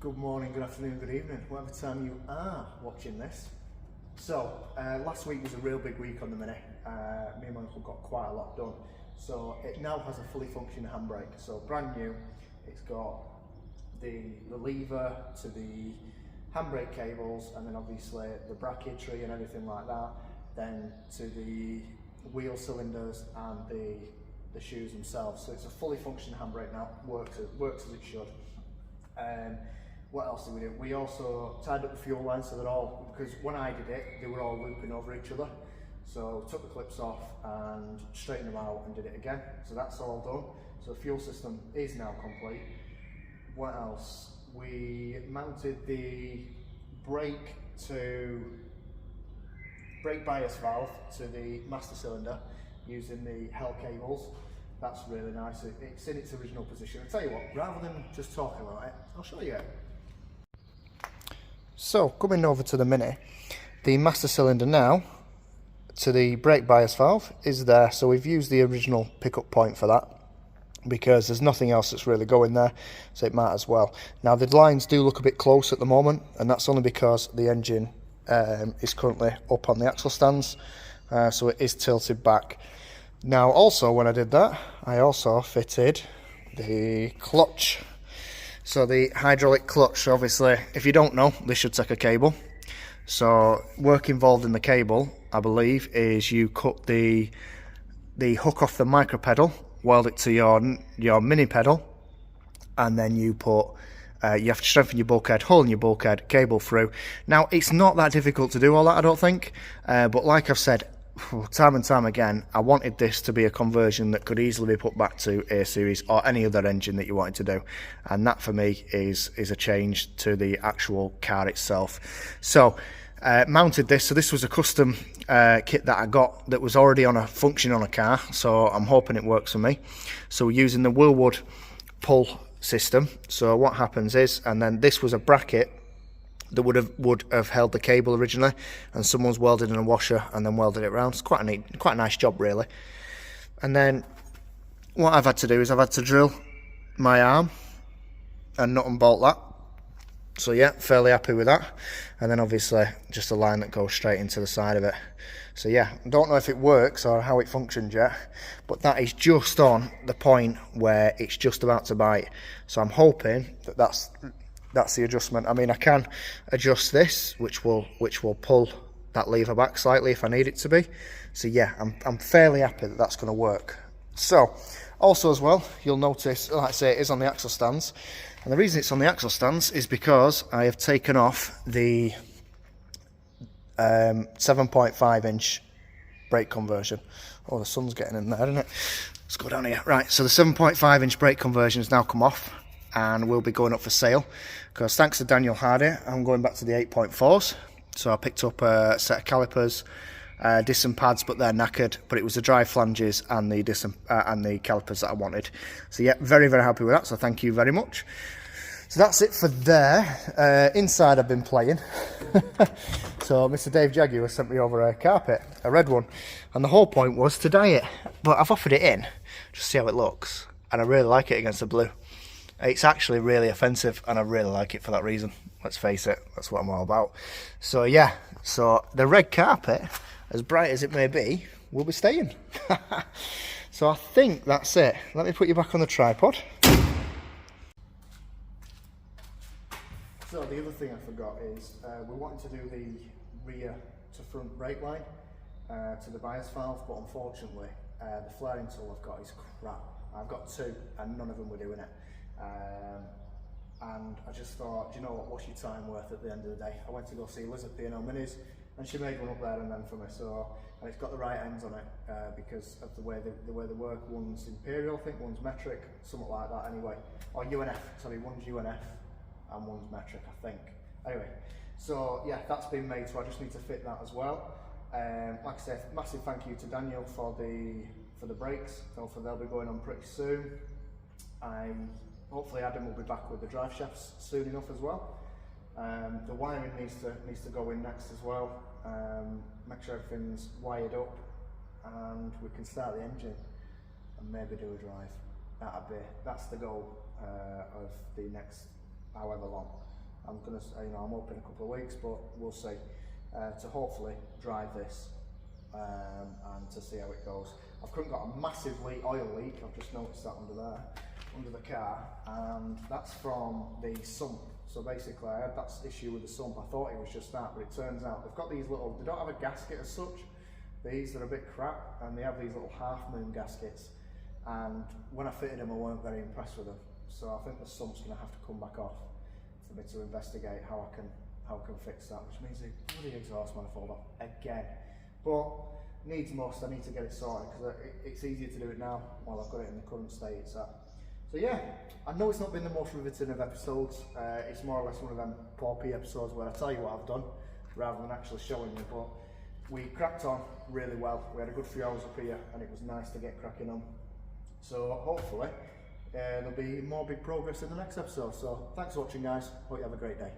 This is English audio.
Good morning, good afternoon, good evening, whatever time you are watching this. So, last week was a real big week on the Mini. Me and my uncle got quite a lot done. So it now has a fully functioning handbrake. So brand new, it's got the lever to the handbrake cables, and then obviously the bracketry and everything like that, then to the wheel cylinders and the shoes themselves. So it's a fully functioning handbrake now, works as it should. What else did we do? We also tied up the fuel lines so they're all, because when I did it, they were all looping over each other. So took the clips off and straightened them out and did it again. So that's all done. So the fuel system is now complete. What else? We mounted the brake bias valve to the master cylinder using the Hell cables. That's really nice. It's in its original position. I'll tell you what, rather than just talking about it, I'll show you it. So, coming over to the Mini, the master cylinder now to the brake bias valve is there. So we've used the original pickup point for that because there's nothing else that's really going there, so it might as well. Now the lines do look a bit close at the moment, and that's only because the engine is currently up on the axle stands, so it is tilted back. Now also when I did that, I also fitted the clutch. So the hydraulic clutch, obviously, if you don't know, this should take a cable. So work involved in the cable, I believe, is you cut the hook off the Micra pedal, weld it to your mini pedal, and then you put you have to strengthen your bulkhead, hole in your bulkhead, cable through. Now it's not that difficult to do all that, I don't think, but like I've said time and time again, I wanted this to be a conversion that could easily be put back to A series or any other engine that you wanted to do, and that for me is a change to the actual car itself. So mounted this. So this was a custom kit that I got that was already on a function on a car, so I'm hoping it works for me. So we're using the Willwood pull system. So what happens is, and then this was a bracket that would have held the cable originally, and someone's welded in a washer and then welded it around. It's quite a nice job really. And then what I've had to do is I've had to drill my arm and nut and bolt that. So yeah, fairly happy with that. And then obviously just a line that goes straight into the side of it. So yeah, don't know if it works or how it functions yet, but that is just on the point where it's just about to bite. So I'm hoping that that's the adjustment. I mean, I can adjust this, which will pull that lever back slightly if I need it to be. So yeah, I'm fairly happy that that's going to work. So also as well, you'll notice, like I say, it is on the axle stands, and the reason it's on the axle stands is because I have taken off the 7.5 inch brake conversion. Oh, the sun's getting in there, isn't it? Let's go down here. Right, so the 7.5 inch brake conversion has now come off and will be going up for sale, because thanks to Daniel Hardy, I'm going back to the 8.4s. So I picked up a set of calipers, disc and pads, but they're knackered, but it was the drive flanges and the disc and the calipers that I wanted. So yeah, very, very happy with that, so thank you very much. So that's it for there. Inside I've been playing. So Mr. Dave Jaguar sent me over a carpet, a red one, and the whole point was to dye it, but I've offered it in, just see how it looks, and I really like it against the blue. It's actually really offensive, and I really like it for that reason. Let's face it, that's what I'm all about. So yeah, so the red carpet, as bright as it may be, will be staying. So I think that's it. Let me put you back on the tripod. So the other thing I forgot is we wanted to do the rear to front brake line to the bias valve, but unfortunately the flaring tool I've got is crap. I've got two and none of them were doing it. And I just thought, do you know what's your time worth at the end of the day? I went to go see Liz at P&O Minis, and she made one up there and then for me. So, and it's got the right ends on it because of the way they work. One's Imperial, I think, one's metric, something like that anyway. Or UNF, sorry, one's UNF and one's metric, I think. Anyway, so yeah, that's been made, so I just need to fit that as well. Like I said, massive thank you to Daniel for the brakes. Hopefully they'll be going on pretty soon. Hopefully Adam will be back with the drive shafts soon enough as well. The wiring needs to go in next as well. Make sure everything's wired up, and we can start the engine and maybe do a drive. That's the goal of the next however long. I'm gonna, you know, I'm hoping a couple of weeks, but we'll see. To hopefully drive this and to see how it goes. I've currently got a massive oil leak. I've just noticed that under there, under the car, and that's from the sump. So basically, I had that issue with the sump. I thought it was just that, but it turns out they've got these little. They don't have a gasket as such. These are a bit crap, and they have these little half-moon gaskets. And when I fitted them, I weren't very impressed with them. So I think the sump's going to have to come back off for me to investigate how I can fix that, which means the bloody exhaust manifold off again. But needs must, I need to get it sorted because it's easier to do it now while I've got it in the current state it's at. So yeah, I know it's not been the most riveting of episodes. It's more or less one of them 4P episodes where I tell you what I've done rather than actually showing you. But we cracked on really well. We had a good few hours up here and it was nice to get cracking on. So hopefully there'll be more big progress in the next episode. So thanks for watching, guys. Hope you have a great day.